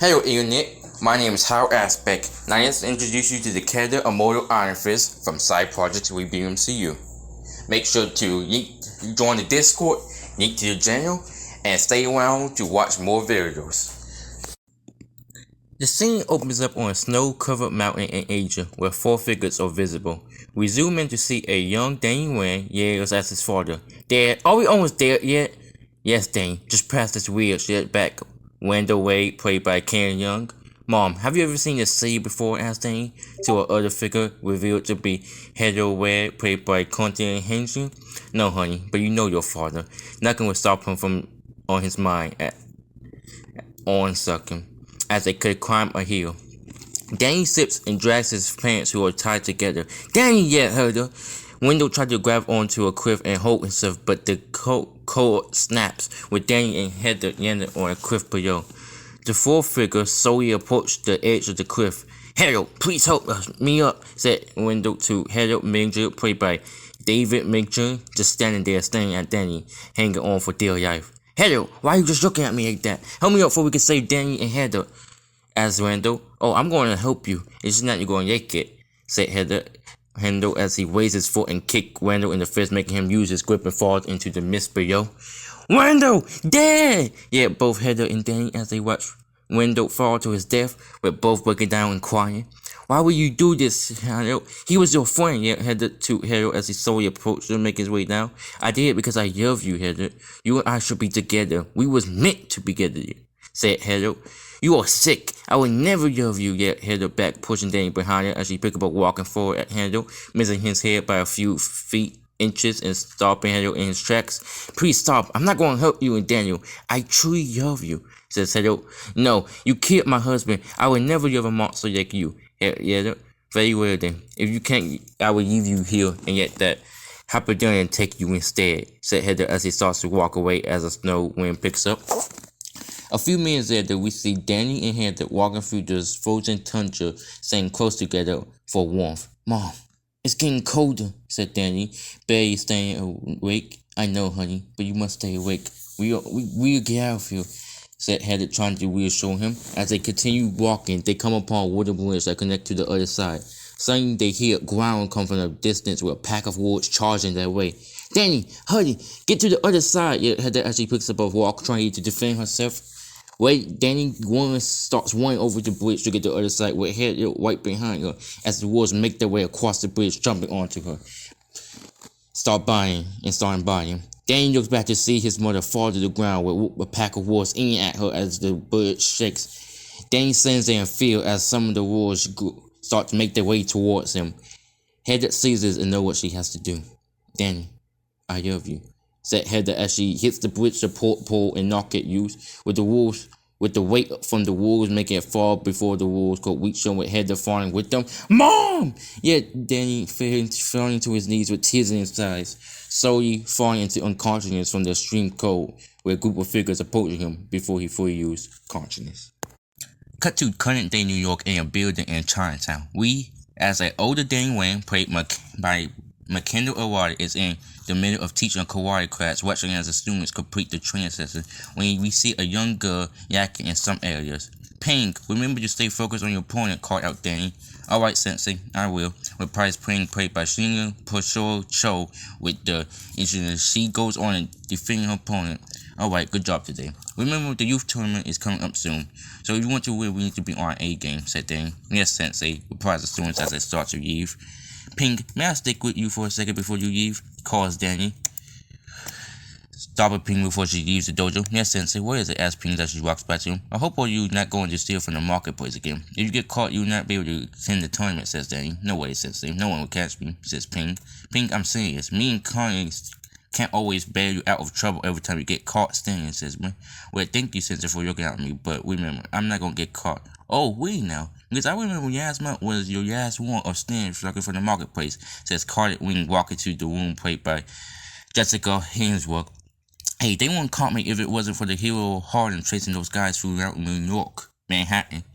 Hello Internet, my name is HoudAspect, and I just introduce you to the character Immortal Iron Fist from side project Rebooted MCU. Make sure to join the Discord, link to the channel, and stay around to watch more videos. The scene opens up on a snow-covered mountain in Asia, where four figures are visible. We zoom in to see a young Danny Wan yells at his father, "Dad, are we almost there yet?" "Yes, Danny, just past this weird shit back." Wendell Wade, played by Ken Young. "Mom, have you ever seen the sea before?" asked Danny, to a other figure, revealed to be Heather Wade, played by Colleen Henry. "No, honey, but you know your father. Nothing will stop him from on his mind on sucking." As they could climb a hill, Danny sips and drags his pants who are tied together. "Danny, yet, Heather!" Wendell tried to grab onto a cliff and hold himself, but the cord snaps, with Danny and Heather landed on a cliff below. The four figure slowly approached the edge of the cliff. "Heather, please help me up," said Wendell to Heather Major, played by David Major, just standing there staring at Danny, hanging on for dear life. "Heather, why are you just looking at me like that? Help me up before we can save Danny and Heather," asked Wendell. "Oh, I'm going to help you. It's just not you're going to make it," said Heather. Wendell as he raised his foot and kicked Wendell in the face, making him use his grip and fall into the mist below. "Wendell, Dad!" yelled both Heather and Danny as they watched Wendell fall to his death, with both breaking down and crying. "Why would you do this, Heather? He was your friend," yelled Heather to Heather as he slowly approached to make his way down. "I did it because I love you, Heather. You and I should be together. We was meant to be together," said Heather. "You are sick. I would never love you," yelled Heather back, pushing Danny behind her as she picked up walking forward at Heather, missing his head by a few inches and stopping Heather in his tracks. "Please stop. I'm not going to hurt you and Daniel. I truly love you," says Heather. "No, you killed my husband. I would never love a monster like you." Heather, "Very well then. If you can't, I will leave you here and yet that hopper down and take you instead," said Heather as he starts to walk away as a snow wind picks up. A few minutes later, we see Danny and Heather walking through the frozen tundra, staying close together for warmth. "Mom, it's getting colder," said Danny, barely staying awake. "I know, honey, but you must stay awake. We'll get out of here," said Heather, trying to reassure him. As they continue walking, they come upon a wooden bridge that connects to the other side. Suddenly, they hear a growl come from a distance with a pack of wolves charging their way. "Danny, hurry, get to the other side," yelled Heather as she picks up a rock, trying to defend herself. Wait, Danny starts running over the bridge to get to the other side, with Heather right behind her as the wolves make their way across the bridge, jumping onto her. Starting buying. Danny looks back to see his mother fall to the ground with a pack of wolves aiming at her as the bridge shakes. Danny stands there in fear as some of the wolves start to make their way towards him. Heather sees this and knows what she has to do. "Danny, I love you," said Heather as she hits the bridge support pole and knock it loose, with the weight from the wolves making it fall before the wolves could reach them, with Heather falling with them. "Mom!" Yet Danny falling to his knees with tears in his eyes, slowly falling into unconsciousness from the extreme cold, with a group of figures approaching him before he fully used consciousness. Cut to current day New York in a building in Chinatown. We, as an older Danny Wayne, played by McKendall Award, is in the middle of teaching a karate class, watching as the students complete the training session when we see a young girl yakking in some areas. "Ping, remember to stay focused on your opponent," called out Danny. "Alright, Sensei, I will," replies Ping, played by Shinga Pusho Cho, with the incident. She goes on and defending her opponent. "Alright, good job today. Remember, the youth tournament is coming up soon, so if you want to win, we need to be on our A game," said Danny. "Yes, Sensei," replies the students as they start to leave. "Ping, may I stick with you for a second before you leave?" calls Danny. Stopping Ping before she leaves the dojo. "Yes, Sensei, what is it?" asks Ping as she walks back to him. "I hope you're not going to steal from the marketplace again. If you get caught, you'll not be able to attend the tournament," says Danny. "No way, Sensei. No one will catch me," says Ping. "Ping, I'm serious. Me and Connie can't always bail you out of trouble every time you get caught stealing," says me. "Well, thank you, Sensei, for looking out for me, but remember, I'm not gonna get caught." "Oh, wait now. Because I remember last month was your last one of stealing looking for the marketplace," says Carlet Wing, walking to the room played by Jessica Hainsworth. "Hey, they wouldn't caught me if it wasn't for the hero Harden chasing those guys throughout New York, Manhattan,"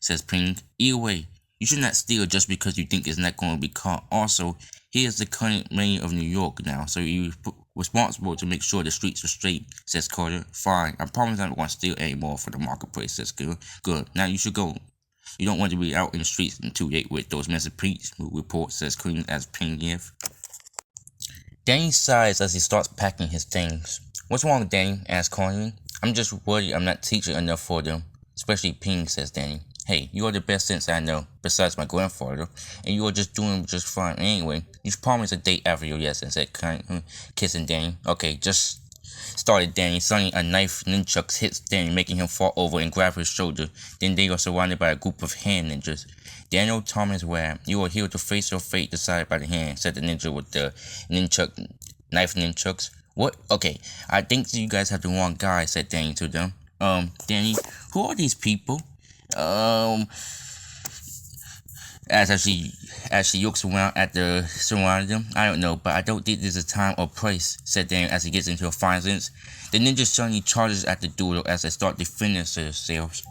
says Ping. "Either way, you should not steal just because you think it's not going to be caught. Also, he is the current mayor of New York now, so you responsible to make sure the streets are straight, says Carter. Fine, I promise I'm not going to steal any more from the marketplace, says Good. Good, now you should go. You don't want to be out in the streets too late with those messy police reports, says Colleen as Pingiff. Danny sighs as he starts packing his things. What's wrong, Danny? asks Colleen. I'm just worried I'm not teaching enough for them. Especially Ping, says Danny. Hey, you are the best sense I know, besides my grandfather, and you are just doing just fine anyway. You promised a date after your lesson, said kissing Danny. Okay, just started Danny. Suddenly a knife nunchucks hits Danny, making him fall over and grab his shoulder. Then they are surrounded by a group of hand ninjas. Daniel Thomas Webb, you are here to face your fate decided by the hand, said the ninja with the knife nunchucks. What? Okay, I think you guys have the wrong guy, said Danny to them. Danny, who are these people? As she looks around at the surrounding them, I don't know, but I don't think there's a time or place, said Daniel as he gets into a fine sense. The ninja suddenly charges at the duo as they start defending themselves.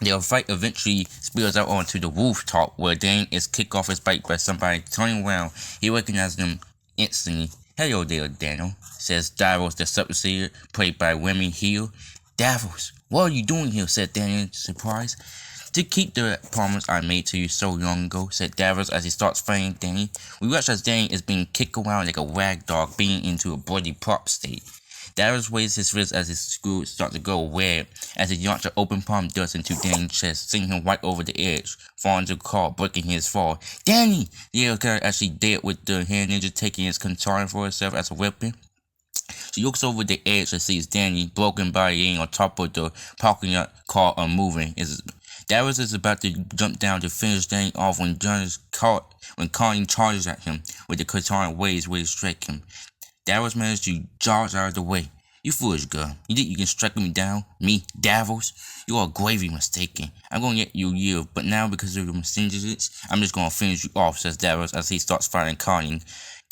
Their fight eventually spills out onto the rooftop where Dane is kicked off his bike by somebody. Turning around, he recognizes them instantly. Hello there, Daniel, says Davos the Subsidiary, played by Remy Hill. Davos, what are you doing here? Said Daniel in surprise. To keep the promise I made to you so long ago, said Davos as he starts fighting Danny. We watch as Danny is being kicked around like a rag dog, being into a bloody prop state. Davos raises his wrist as his screws start to go red as he launches an open palm dust into Danny's chest, sending him right over the edge, falling to the car, breaking his fall. Danny! The other character actually dead with the hand ninja taking his katana for herself as a weapon. She looks over the edge and sees Danny, broken body laying on top of the parking lot car unmoving. Davos is about to jump down to finish Danny off when Colleen charges at him with the katana waves ready to strike him. Davos managed to charge out of the way. You foolish girl. You think you can strike me down? Me, Davos? You are gravely mistaken. I'm going to let you yield, but now because of your mistingencies, I'm just going to finish you off, says Davos as he starts fighting Colleen.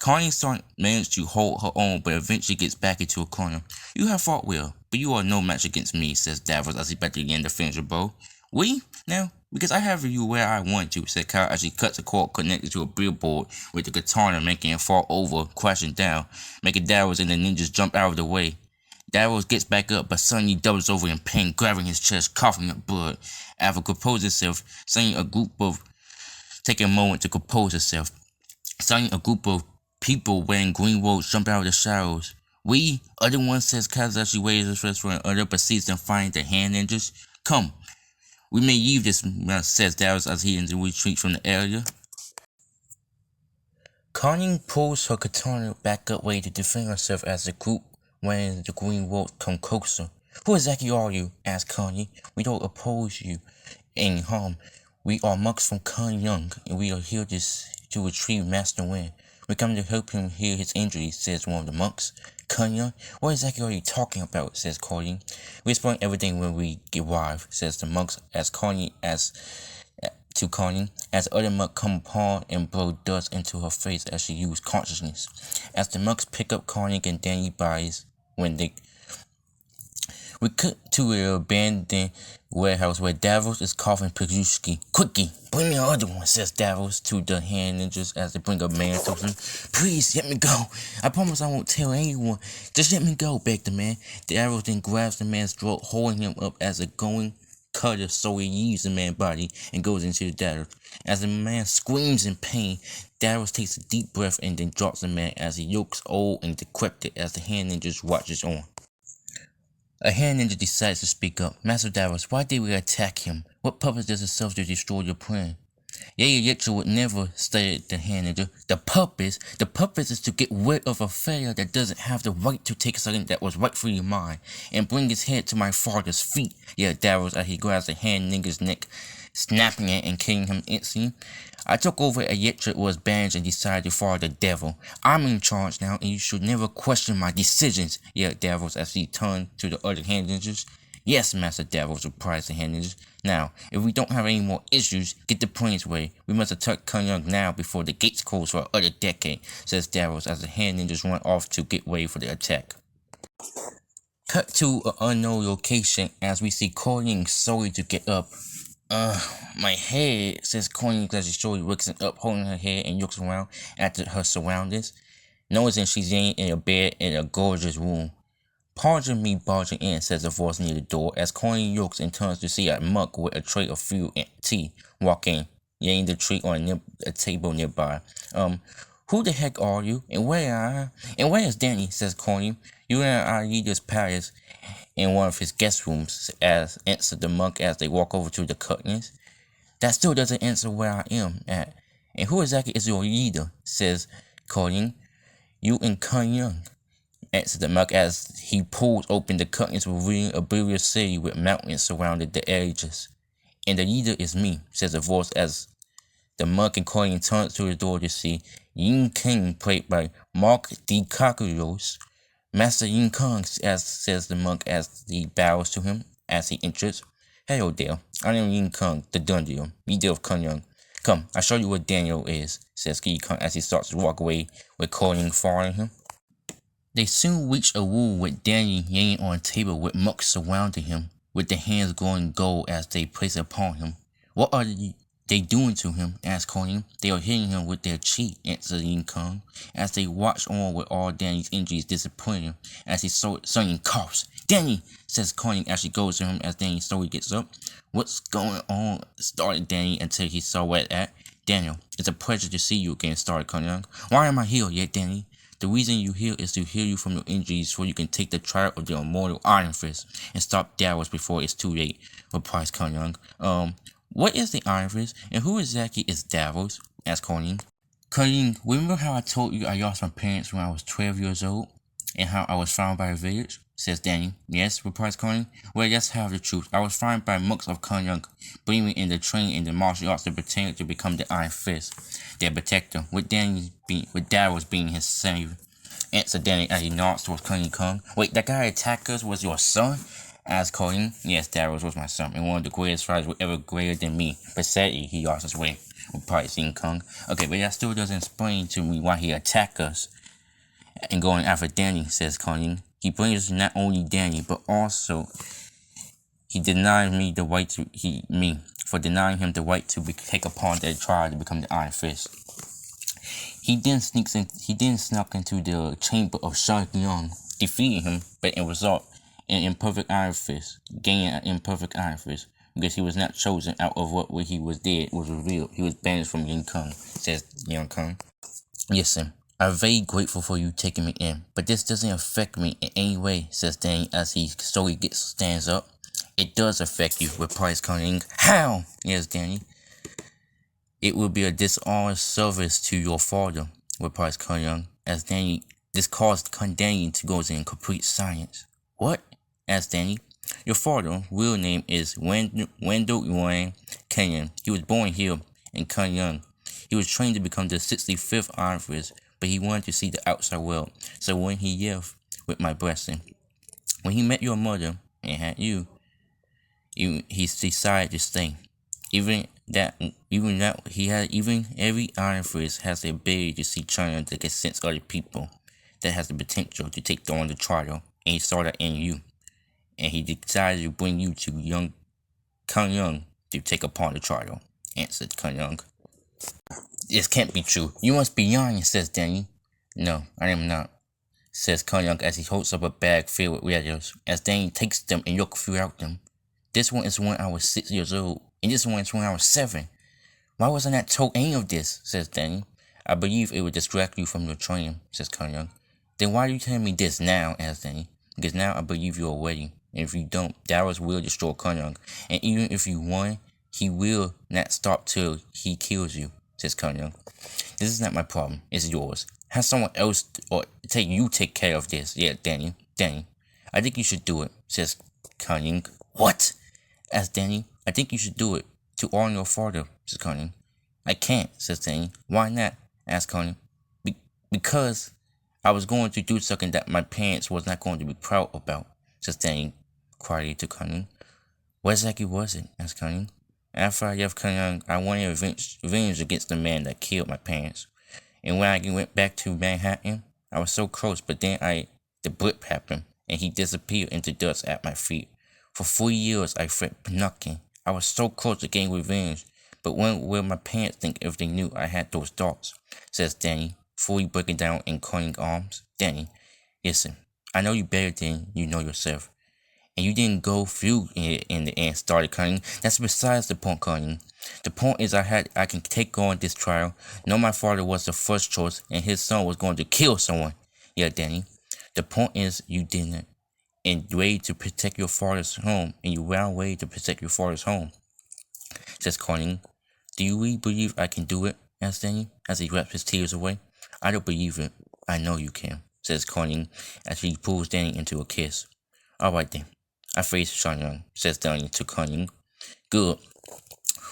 Colleen managed to hold her own, but eventually gets back into a corner. You have fought well, but you are no match against me, says Davos as he back again to finish the blow. We? Now? Because I have you where I want to, said Kyle as she cuts a cord connected to a billboard with the katana, making it fall over, crashing down, making Davos and the ninjas jump out of the way. Davos gets back up, but suddenly doubles over in pain, grabbing his chest, coughing up blood. After composing herself, taking a moment to compose herself. Suddenly a group of people wearing green robes jump out of the shadows. We? Other one, says Kaz as she raises her fist for another, but sees them fighting the hand ninjas. Come. We may leave this, says Davos as he retreats from the area. Colleen pulls her katana back up ready to defend herself as the group wearing the green robes come closer. Who exactly are you? asks Colleen. We don't oppose you any harm. We are monks from Kun Young, and we are here to retrieve Master Wen. We come to help him heal his injuries, says one of the monks. Kunya, what exactly are you talking about? Says Colleen. We explain everything when we arrive, says the monks as Colleen to Colleen, as the other monk come upon and blow dust into her face as she loses consciousness. As the monks pick up Colleen and Danny bodies we cut to an abandoned warehouse where Davos is coughing Pajewski. Quickly, bring me another one, says Davos to the hand ninjas as they bring a man to him. Please, let me go. I promise I won't tell anyone. Just let me go, begged the man. Davos then grabs the man's throat, holding him up as a going cutter so he leaves the man's body and goes into the Davos. As the man screams in pain, Davos takes a deep breath and then drops the man as he looks old and decrepit as the hand ninjas watches on. A hand ninja decides to speak up. Master Davos, why did we attack him? What purpose does it serve to destroy your plan? Yetcha would never, stated the hand ninja. The purpose is to get rid of a failure that doesn't have the right to take something that was rightfully mine and bring his head to my father's feet, yelled Davos as he grabs the hand ninja's neck, snapping it and killing him instantly. I took over at Yetcha was banished and decided to follow the devil. I'm in charge now and you should never question my decisions, yelled Davos as he turned to the other hand ninjas. Yes, Master Davos, replies the hand ninjas. Now, if we don't have any more issues, get the planes ready. We must attack Kunyang now before the gates close for another decade, says Davos as the hand ninjas run off to get ready for the attack. Cut to an unknown location as we see Colleen slowly to get up. My head, says Colleen as she slowly wakes up, holding her head and looks around at her surroundings. noticing she's laying in a bed in a gorgeous room. Pardon me barging in, says a voice near the door, as Colleen looks and turns to see a monk with a tray of food and tea walk in, laying the tray on a table nearby. Who the heck are you? And where is Danny? Says Colleen. You and I leave this palace in one of his guest rooms, as answered the monk as they walk over to the curtains. That still doesn't answer where I am at. And who exactly is your leader? Says Colleen. You and Kun Young, answered the monk as he pulls open the curtains, revealing a beautiful city with mountains surrounding the edges. And the leader is me, says a voice as the monk and Colleen turn to the door to see Yin King, played by Mark DiCaprio. Master Yin Kong, as says the monk as he bows to him as he enters. Hello there, I am Yin Kong, the Dungeon, leader of Kun Young. Come, I'll show you where Daniel is, says Yin Kong as he starts to walk away with Colleen following him. They soon reach a room with Danny laying on a table with monks surrounding him, with their hands glowing gold as they place it upon him. What are they doing to him? Asked Colleen. They are hitting him with their chi, answered Yin Kong, as they watch on with all Danny's injuries disappointing as he suddenly coughs. Danny, says Colleen as she goes to him as Danny slowly gets up. What's going on? Started Danny until he saw where it at. Daniel, it's a pleasure to see you again, started Colleen. Why am I here yet, Danny? The reason you're here is to heal you from your injuries so you can take the trial of the immortal Iron Fist and stop Davos before it's too late, replies Colleen. What is the Iron Fist and who exactly is Davos? Asked Colleen. Colleen, remember how I told you I lost my parents when I was 12 years old and how I was found by a village? Says Danny. Yes, replies Colleen. Well, let's have the truth. I was found by monks of Kun Young, believing in the training in the martial arts that pretended to become the Iron Fist, their protector, with Davos being his savior. Answered Danny as he nods towards Colleen Kong. Wait, that guy attacked us was your son? Asked Colleen. Yes, Davos was my son, and one of the greatest fighters ever greater than me. But sadly, he lost his way, replied King Kong. Okay, but that still doesn't explain to me why he attacked us and going after Danny, says Colleen. He blames not only Danny, but also he denied me the right to for denying him the right to take upon the trial to become the Iron Fist. He then snuck into the chamber of Shang Young, defeating him, but in result, an imperfect Iron Fist, gaining an imperfect Iron Fist, because he was not chosen out of what he was dead was revealed. He was banished from Yin Kong, says Yin Kong. Listen, I'm very grateful for you taking me in, but this doesn't affect me in any way, says Danny as he slowly stands up. It does affect you, replies Colleen. How? Yes, Danny. It will be a dishonest service to your father, replies Colleen, as this caused Danny to go in complete silence. What? Asked Danny. Your father's real name is Wendell Yuan Kenyon. He was born here in Kun Young. He was trained to become the 65th Iron Fist, but he wanted to see the outside world. So when he left with my blessing, when he met your mother and had you, he decided to stay. Even every Iron Fist has the ability to see China that can sense other people, that has the potential to take on the trial, and he saw that in you. And he decided to bring you to Kun Young to take upon the trial, answered Kun Young. This can't be true. You must be lying, says Danny. No, I am not, says Kun Young as he holds up a bag filled with letters, as Danny takes them and looks throughout them. This one is when I was 6 years old, and this one is when I was 7. Why wasn't I told any of this, says Danny. I believe it would distract you from your training, says Kun Young. Then why are you telling me this now, asks Danny. Because now I believe you're ready, and if you don't, Davos will destroy Kun Young, and even if you won, he will not stop till he kills you, says Kun Young. This is not my problem, it's yours. Have someone else take care of this. Yeah, Danny, I think you should do it, says Kun Young. What? Asked Danny. I think you should do it to honor your father, says Kun Young. I can't, says Danny. Why not? Asked Kun Young. Because I was going to do something that my parents was not going to be proud about, says Danny quietly to Kun Young. What exactly was it? Asked Kun Young. After I left Kun Young, I wanted revenge against the man that killed my parents. And when I went back to Manhattan, I was so close, but then the blip happened, and he disappeared into dust at my feet. For 3 years, I fought Pinocchio. I was so close to getting revenge, but when will my parents think if they knew I had those thoughts? Says Danny, fully breaking down in Cunning arms. Danny, listen, I know you better than you know yourself. And you didn't go through it in the end, started Cunning. That's besides the point, Cunning. The point is I can take on this trial. Know my father was the first choice and his son was going to kill someone. Yeah, Danny. The point is you didn't. And way to protect your father's home, and you ran away to protect your father's home, says Cunning. Do you really believe I can do it? Asks Danny, as he wipes his tears away. I don't believe it. I know you can, says Cunning, as he pulls Danny into a kiss. Alright then. I face Sean Young, says Danny to Cunning. Good.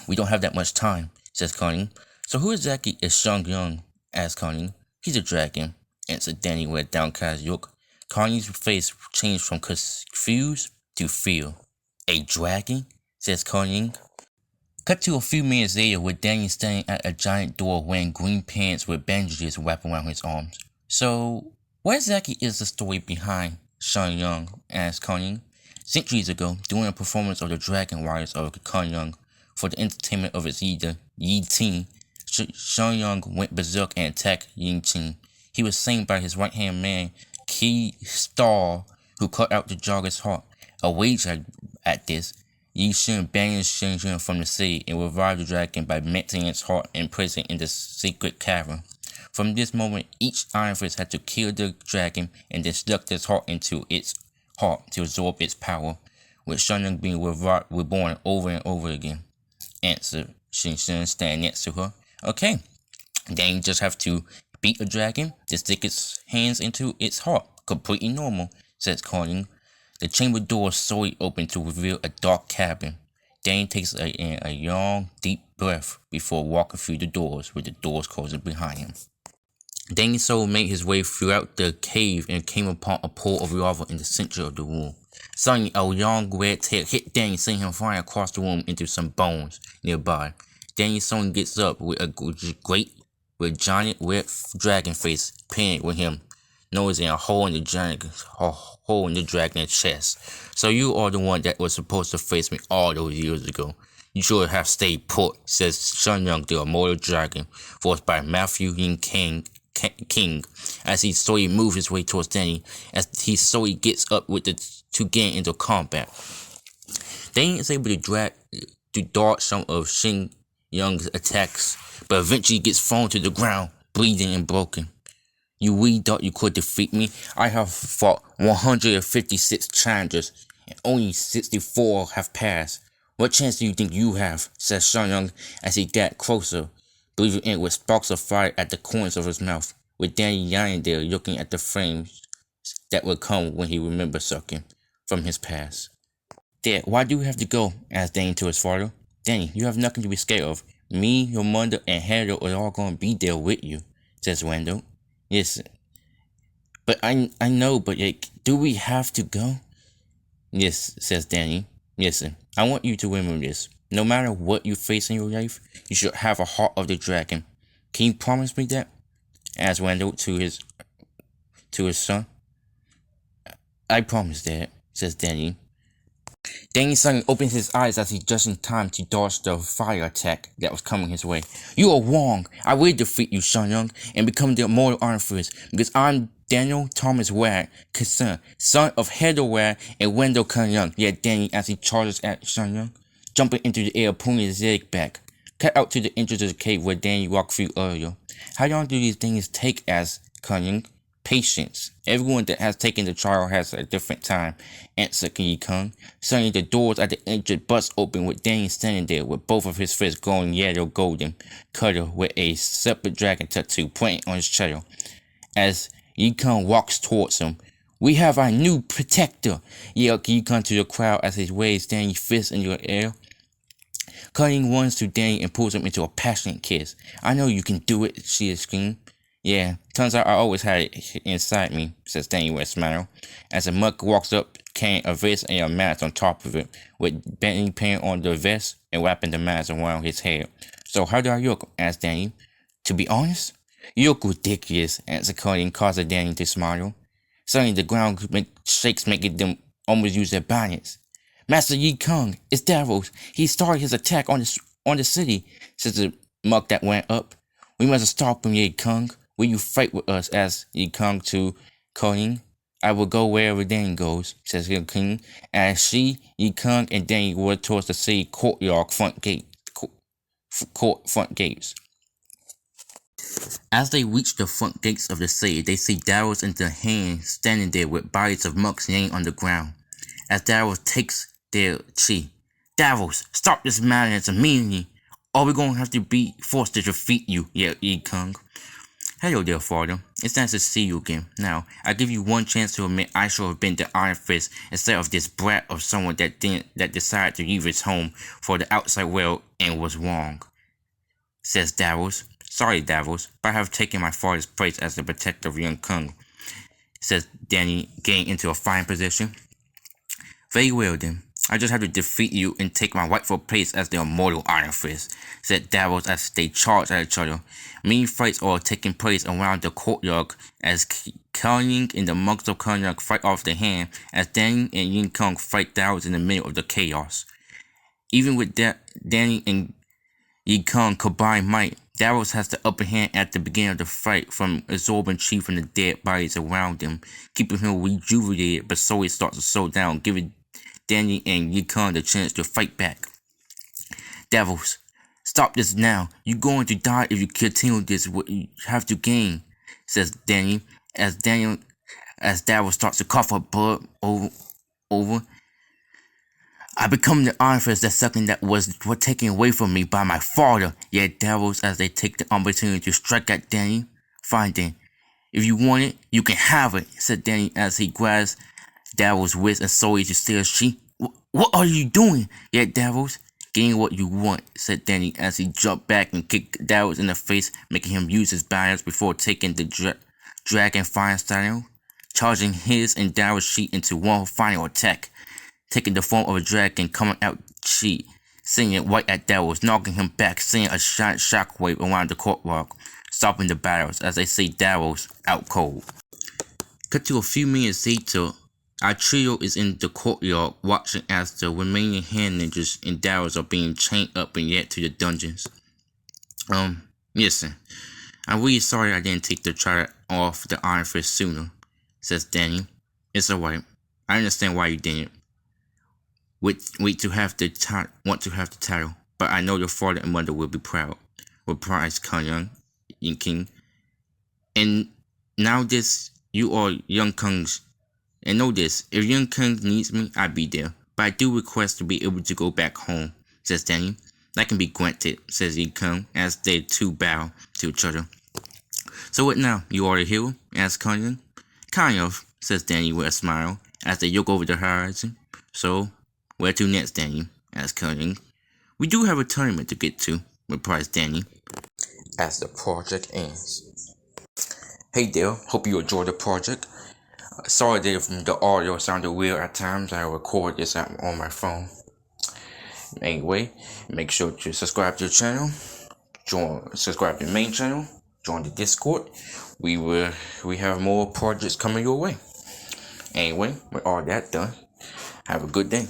We don't have that much time, says Cunning. So who exactly is Sean Young? Asks Cunning. He's a dragon, answered Danny with a downcast look. Cunning's face changed from confused to fear. A dragon? Says Cunning. Cut to a few minutes later with Danny standing at a giant door wearing green pants with bandages wrapped around his arms. So, what exactly is the story behind Sean Young? Asked Cunning. Centuries ago, during a performance of the Dragon Warriors of Sean Young for the entertainment of its leader, Yi Ting, Sean Young went berserk and attacked Yi Ting. He was slain by his right-hand man, Ki Star, who cut out the jogger's heart. Enraged at this, Yi Shen banished Shen Zhen from the city and revived the dragon by melting its heart and placing it in the secret cavern. From this moment, each Iron Fist had to kill the dragon and then stuck its heart into its heart to absorb its power, with Shen Zhen being reborn over and over again. Answered Shen Zhen, standing next to her. Okay, then you just have to beat a dragon, to stick its hands into its heart. Completely normal, says Colleen. The chamber door slowly opened to reveal a dark cabin. Danny takes a long, deep breath before walking through the doors, with the doors closing behind him. Danny's soul made his way throughout the cave and came upon a pool of lava in the center of the room. Suddenly, a long red tail hit Danny, sending him flying across the room into some bones nearby. Danny's son gets up with a giant red dragon face pinned with him, noticing a hole in the dragon's chest. So you are the one that was supposed to face me all those years ago. You should have stayed put, says Sean Young, the immortal dragon, voiced by Matthew Yin King, as he slowly moves his way towards Danny, as he slowly gets up with to get into combat. Danny is able to dodge some of Shen Young's attacks, but eventually gets thrown to the ground, bleeding and broken. You really thought you could defeat me? I have fought 156 challengers, and only 64 have passed. What chance do you think you have? Says Sean Young as he got closer, breathing in with sparks of fire at the corners of his mouth, with Danny lying there looking at the flames that would come when he remembered something from his past. Dad, why do we have to go? Asked Danny to his father. Danny, you have nothing to be scared of. Me, your mother, and Heather are all going to be there with you, says Randall. Yes, but I know, but do we have to go? Yes, says Danny. Listen, I want you to remember this. No matter what you face in your life, you should have a heart of the dragon. Can you promise me that? Asked Randall to his son. I promise, Dad, says Danny. Danny suddenly opens his eyes as he's just in time to dodge the fire attack that was coming his way. You are wrong. I will defeat you, Sean Young, and become the immortal Iron Fist, because I'm Daniel Thomas Wag, son of Heather Wag and Wendell Young. Yet Danny, as he charges at Sean Young, jumping into the air, pulling his leg back. Cut out to the entrance of the cave where Danny walked through earlier. How long do these things take? As Young? Patience. Everyone that has taken the trial has a different time, answered Yi Kung. Suddenly the doors at the entrance bust open with Danny standing there with both of his fists glowing yellow golden, cutter with a separate dragon tattoo pointing on his chest. As Yi Kung walks towards him, we have our new protector, yelled Yi Kung to the crowd as he waves Danny's fist in the air. Colleen runs to Danny and pulls him into a passionate kiss. I know you can do it, she screamed. Yeah, turns out I always had it inside me, says Danny with a smile. As the monk walks up, carrying a vest and a mask on top of it, with Danny putting on the vest and wrapping the mask around his head. So how do I look? Asked Danny. To be honest, you look ridiculous, answered Colleen, causing Danny to smile. Suddenly the ground shakes, making them almost use their balance. Master Yi Kung, it's Davos. He started his attack on the city, says the monk that went up. We must stop him, Yi Kung. will you fight with us? Asks Yi Kung to Colleen. I will go wherever Danny goes, says King, as she, Yi Kung, and Danny walk towards the city courtyard front gates. As they reach the front gates of the city, they see Darius and the Hand standing there with bodies of monks laying on the ground. As Darius takes their chi, Darius, stop this madness immediately, or we're going to have to be forced to defeat you, yelled Yi Kung. Hello there, father. It's nice to see you again. Now, I give you one chance to admit I should have been the Iron Fist instead of this brat of someone that decided to leave his home for the outside world and was wrong, says Darius. Sorry, Darius, but I have taken my father's place as the protector of young Kung, says Danny, getting into a fine position. Very well then. I just have to defeat you and take my rightful place as the immortal Iron Fist, said Darius as they charged at each other. Many fights are taking place around the courtyard as Colleen and the monks of Courtyard fight off the Hand as Danny and Yi Kung fight Darius in the middle of the chaos. Even with Danny and Yi Kung combined might, Darius has the upper hand at the beginning of the fight from absorbing chi from the dead bodies around him, keeping him rejuvenated, but slowly starts to slow down, giving Danny and Yi Kung the chance to fight back. Darius, stop this now. You're going to die if you continue this. What you have to gain, says Danny, as Darius starts to cough up blood over. I become the Iron Fist, the second that was taken away from me by my father, yet Darius as they take the opportunity to strike at Danny. Fine then. If you want it, you can have it, said Danny as he grabs Darius' wrist and slowly to steal chi. What are you doing? Yet Darius, getting what you want, said Danny as he jumped back and kicked Darius in the face, making him use his balance before taking the Dragon Fire style, charging his and Darius' chi into one final attack, taking the form of a dragon coming out chi, sending it right at Darius, knocking him back, sending a giant shockwave around the courtyard, stopping the battles as they see Darius out cold. Cut to a few minutes later, our trio is in the courtyard watching as the remaining Hand ninjas and Darius are being chained up and yet to the dungeons. Listen, I'm really sorry I didn't take the try off the Iron Fist sooner, says Danny. It's alright. I understand why you didn't. Want to have the title, but I know your father and mother will be proud. Replies Kung Yin King. And now this, you are young Kung's. And know this, if young Kung needs me, I'll be there. But I do request to be able to go back home, says Danny. That can be granted, says Yi Kung, as they two bow to each other. So what now, you are a hero? Asks Kung. Kind of, says Danny with a smile, as they look over the horizon. So, where to next, Danny? Asks Kung. We do have a tournament to get to, replies Danny, as the project ends. Hey there, hope you enjoyed the project. Sorry that the audio sounded weird at times. I record this on my phone. Anyway, make sure to subscribe to the channel, subscribe to the main channel, join the Discord. We have more projects coming your way. Anyway, with all that done, have a good day.